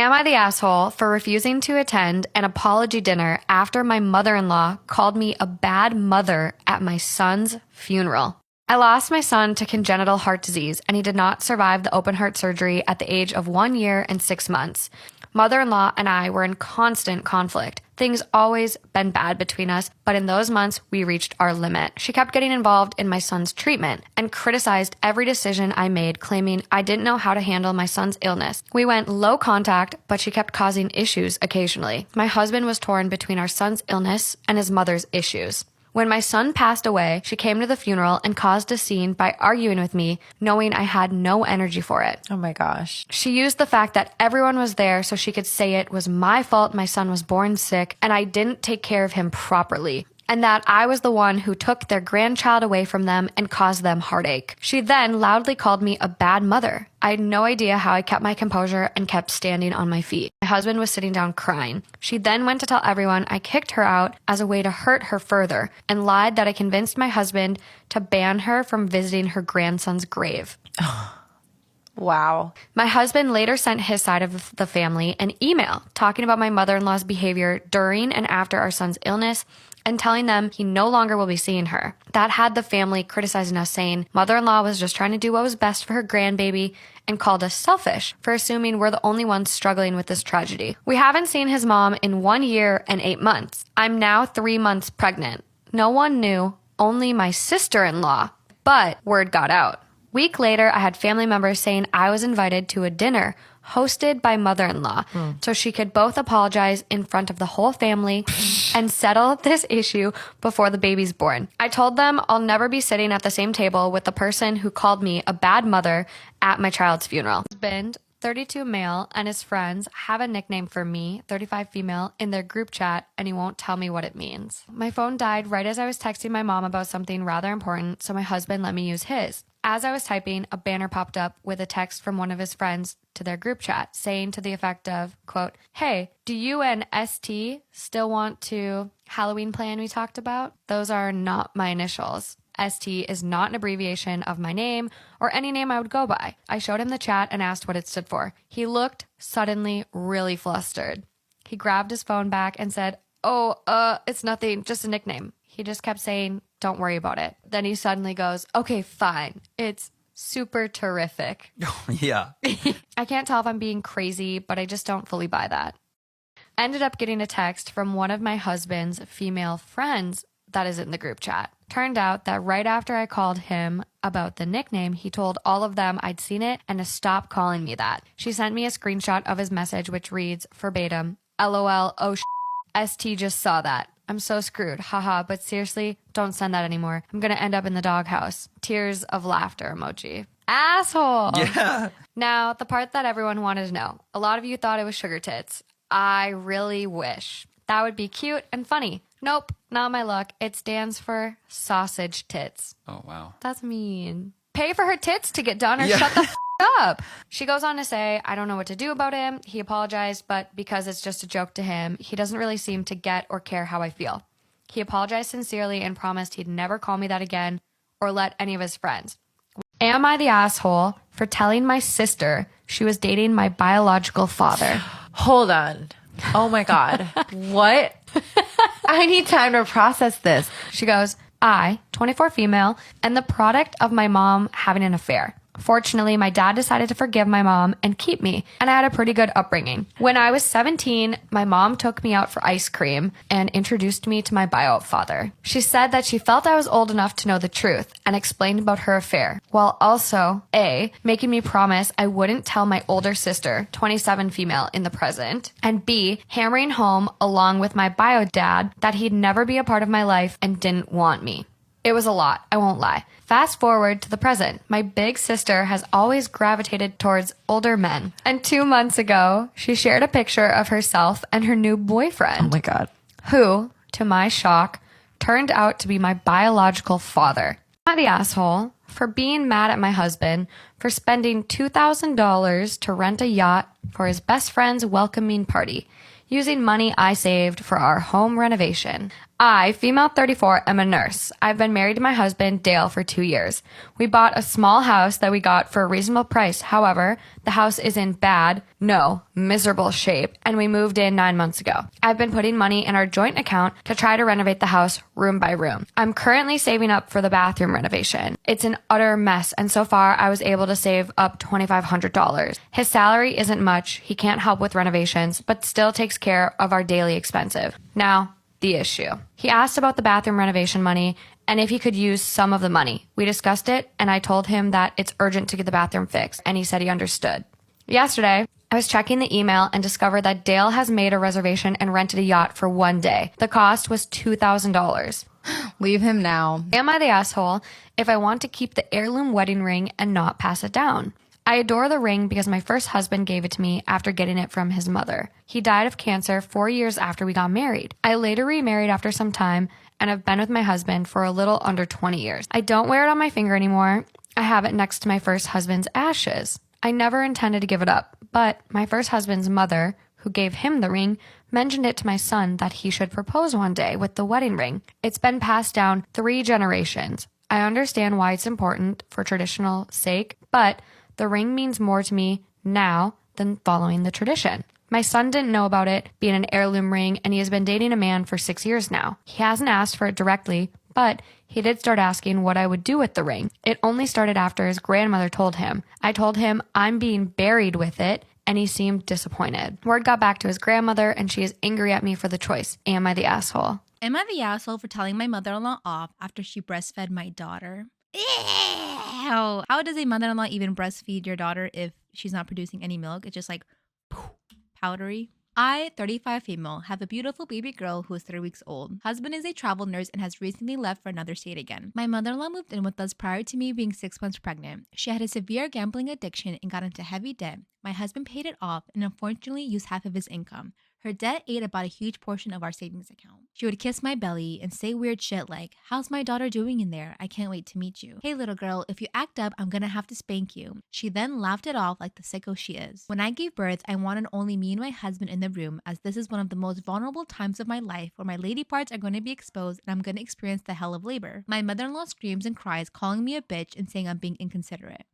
Am I the asshole for refusing to attend an apology dinner after my mother-in-law called me a bad mother at my son's funeral? I lost my son to congenital heart disease, and he did not survive the open heart surgery at the age of 1 year and 6 months. Mother-in-law and I were in constant conflict. Things always been bad between us, but in those months, we reached our limit. She kept getting involved in my son's treatment and criticized every decision I made, claiming I didn't know how to handle my son's illness. We went low contact, but she kept causing issues occasionally. My husband was torn between our son's illness and his mother's issues. When my son passed away, she came to the funeral and caused a scene by arguing with me, knowing I had no energy for it. Oh my gosh. She used the fact that everyone was there so she could say it was my fault my son was born sick and I didn't take care of him properly, and that I was the one who took their grandchild away from them and caused them heartache. She then loudly called me a bad mother. I had no idea how I kept my composure and kept standing on my feet. My husband was sitting down crying. She then went to tell everyone I kicked her out as a way to hurt her further and lied that I convinced my husband to ban her from visiting her grandson's grave. Wow. My husband later sent his side of the family an email talking about my mother-in-law's behavior during and after our son's illness and telling them he no longer will be seeing her. That had the family criticizing us, saying mother-in-law was just trying to do what was best for her grandbaby and called us selfish for assuming we're the only ones struggling with this tragedy. We haven't seen his mom in 1 year and 8 months. I'm now 3 months pregnant. No one knew, only my sister-in-law, but word got out. Week later, I had family members saying I was invited to a dinner hosted by mother-in-law so she could both apologize in front of the whole family and settle this issue before the baby's born. I told them I'll never be sitting at the same table with the person who called me a bad mother at my child's funeral. Husband, 32 male, and his friends have a nickname for me, 35 female, in their group chat, and he won't tell me what it means. My phone died right as I was texting my mom about something rather important, so my husband let me use his. As I was typing, a banner popped up with a text from one of his friends to their group chat saying to the effect of, quote, "Hey, do you and ST still want to Halloween plan we talked about? Those are not my initials. ST is not an abbreviation of my name or any name I would go by." I showed him the chat and asked what it stood for. He looked suddenly really flustered. He grabbed his phone back and said, it's nothing, just a nickname. He just kept saying, "Don't worry about it." Then he suddenly goes, "Okay, fine. It's super terrific." Yeah. I can't tell if I'm being crazy, but I just don't fully buy that. I ended up getting a text from one of my husband's female friends that is in the group chat. Turned out that right after I called him about the nickname, he told all of them I'd seen it and to stop calling me that. She sent me a screenshot of his message, which reads verbatim, "LOL, oh ST just saw that. I'm so screwed. Haha, but seriously, don't send that anymore. I'm going to end up in the doghouse." Tears of laughter emoji. Asshole. Yeah. Now, the part that everyone wanted to know. A lot of you thought it was sugar tits. I really wish. That would be cute and funny. Nope, not my luck. It stands for sausage tits. Oh, wow. That's mean. Pay for her tits to get done or shut the up. She goes on to say, I don't know what to do about him. He apologized, but because it's just a joke to him, he doesn't really seem to get or care how I feel. He apologized sincerely and promised he'd never call me that again or let any of his friends. Am I the asshole for telling my sister she was dating my biological father? Hold on. Oh my God. What? I need time to process this. She goes, I, 24 female, and the product of my mom having an affair. Fortunately, my dad decided to forgive my mom and keep me, and I had a pretty good upbringing. When I was 17, my mom took me out for ice cream and introduced me to my bio father. She said that she felt I was old enough to know the truth and explained about her affair, while also, A, making me promise I wouldn't tell my older sister, 27 female, in the present, and B, hammering home, along with my bio dad, that he'd never be a part of my life and didn't want me. It was a lot, I won't lie. Fast forward to the present. My big sister has always gravitated towards older men. And 2 months ago, she shared a picture of herself and her new boyfriend. Oh my God. Who, to my shock, turned out to be my biological father. Am I the asshole for being mad at my husband for spending $2,000 to rent a yacht for his best friend's welcoming party, using money I saved for our home renovation. I, female 34, am a nurse. I've been married to my husband, Dale, for 2 years. We bought a small house that we got for a reasonable price. However, the house is in miserable shape, and we moved in 9 months ago. I've been putting money in our joint account to try to renovate the house room by room. I'm currently saving up for the bathroom renovation. It's an utter mess, and so far I was able to save up $2,500. His salary isn't much. He can't help with renovations, but still takes care of our daily expenses. Now, the issue. He asked about the bathroom renovation money and if he could use some of the money. We discussed it, and I told him that it's urgent to get the bathroom fixed, and he said he understood. Yesterday, I was checking the email and discovered that Dale has made a reservation and rented a yacht for 1 day. The cost was $2,000. Leave him now. Am I the asshole if I want to keep the heirloom wedding ring and not pass it down? I adore the ring because my first husband gave it to me after getting it from his mother. He died of cancer 4 years after we got married. I later remarried after some time and have been with my husband for a little under 20 years. I don't wear it on my finger anymore. I have it next to my first husband's ashes. I never intended to give it up, but my first husband's mother, who gave him the ring, mentioned it to my son that he should propose one day with the wedding ring. It's been passed down 3 generations. I understand why it's important for traditional sake, but the ring means more to me now than following the tradition. My son didn't know about it being an heirloom ring, and he has been dating a man for 6 years now. He hasn't asked for it directly, but he did start asking what I would do with the ring. It only started after his grandmother told him. I told him I'm being buried with it, and he seemed disappointed. Word got back to his grandmother, and she is angry at me for the choice. Am I the asshole? Am I the asshole for telling my mother-in-law off after she breastfed my daughter? Ew. How does a mother-in-law even breastfeed your daughter if she's not producing any milk? It's just like powdery. I, 35 female, have a beautiful baby girl who is 3 weeks old. Husband is a travel nurse and has recently left for another state again. My mother-in-law moved in with us prior to me being 6 months pregnant. She had a severe gambling addiction and got into heavy debt. My husband paid it off and unfortunately used half of his income. Her debt ate about a huge portion of our savings account. She would kiss my belly and say weird shit like, "How's my daughter doing in there? I can't wait to meet you. Hey little girl, if you act up, I'm gonna have to spank you." She then laughed it off like the sicko she is. When I gave birth, I wanted only me and my husband in the room, as this is one of the most vulnerable times of my life where my lady parts are going to be exposed and I'm going to experience the hell of labor. My mother-in-law screams and cries, calling me a bitch and saying I'm being inconsiderate.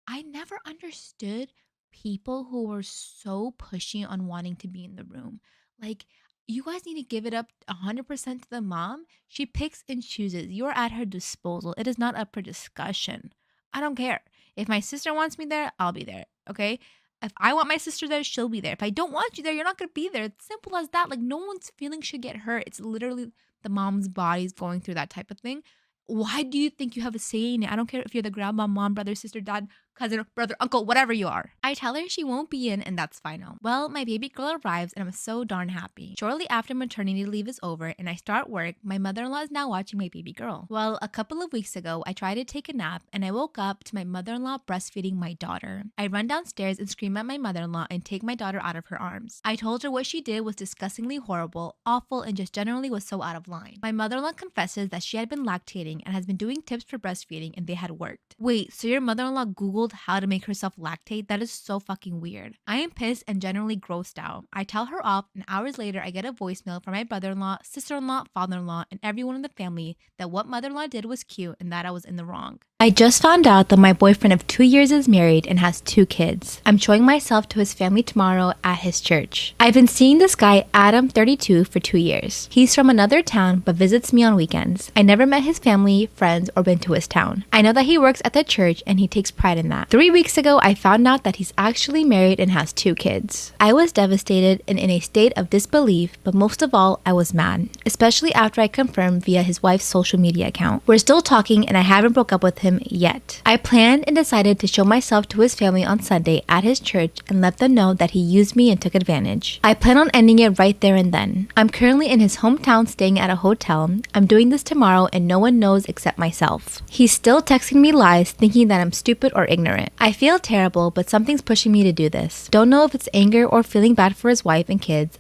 I never understood people who were so pushy on wanting to be in the room. Like, you guys need to give it up 100% to the mom. She picks and chooses. You're at her disposal. It is not up for discussion. I don't care. If my sister wants me there, I'll be there. Okay? If I want my sister there, she'll be there. If I don't want you there, you're not going to be there. It's simple as that. Like, no one's feelings should get hurt. It's literally the mom's body's going through that type of thing. Why do you think you have a say in it? I don't care if you're the grandma, mom, brother, sister, dad, cousin, brother, uncle, whatever you are. I tell her she won't be in, and that's final. Well, my baby girl arrives and I'm so darn happy. Shortly after maternity leave is over and I start work, my mother-in-law is now watching my baby girl. Well, a couple of weeks ago, I tried to take a nap and I woke up to my mother-in-law breastfeeding my daughter. I run downstairs and scream at my mother-in-law and take my daughter out of her arms. I told her what she did was disgustingly horrible, awful, and just generally was so out of line. My mother-in-law confesses that she had been lactating and has been doing tips for breastfeeding and they had worked. Wait, so your mother-in-law Googled how to make herself lactate? That is so fucking weird. I am pissed and generally grossed out. I tell her off, and hours later I get a voicemail from my brother-in-law, sister-in-law, father-in-law, and everyone in the family that what mother-in-law did was cute and that I was in the wrong. I just found out that my boyfriend of 2 years is married and has 2 kids. I'm showing myself to his family tomorrow at his church. I've been seeing this guy, Adam, 32, for 2 years. He's from another town but visits me on weekends. I never met his family, friends, or been to his town. I know that he works at the church and he takes pride in that. 3 weeks ago, I found out that he's actually married and has 2 kids. I was devastated and in a state of disbelief, but most of all, I was mad, especially after I confirmed via his wife's social media account. We're still talking and I haven't broke up with him yet. I planned and decided to show myself to his family on Sunday at his church and let them know that he used me and took advantage. I plan on ending it right there and then. I'm currently in his hometown staying at a hotel. I'm doing this tomorrow and no one knows except myself. He's still texting me lies thinking that I'm stupid or ignorant. I feel terrible, but something's pushing me to do this. Don't know if it's anger or feeling bad for his wife and kids.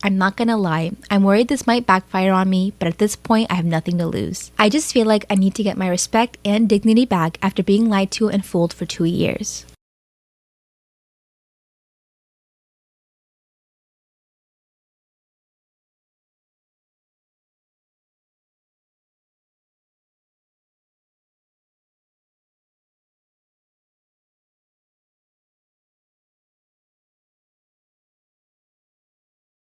I'm not gonna lie. I'm worried this might backfire on me, but at this point I have nothing to lose. I just feel like I need to get my respect and dignity back after being lied to and fooled for 2 years.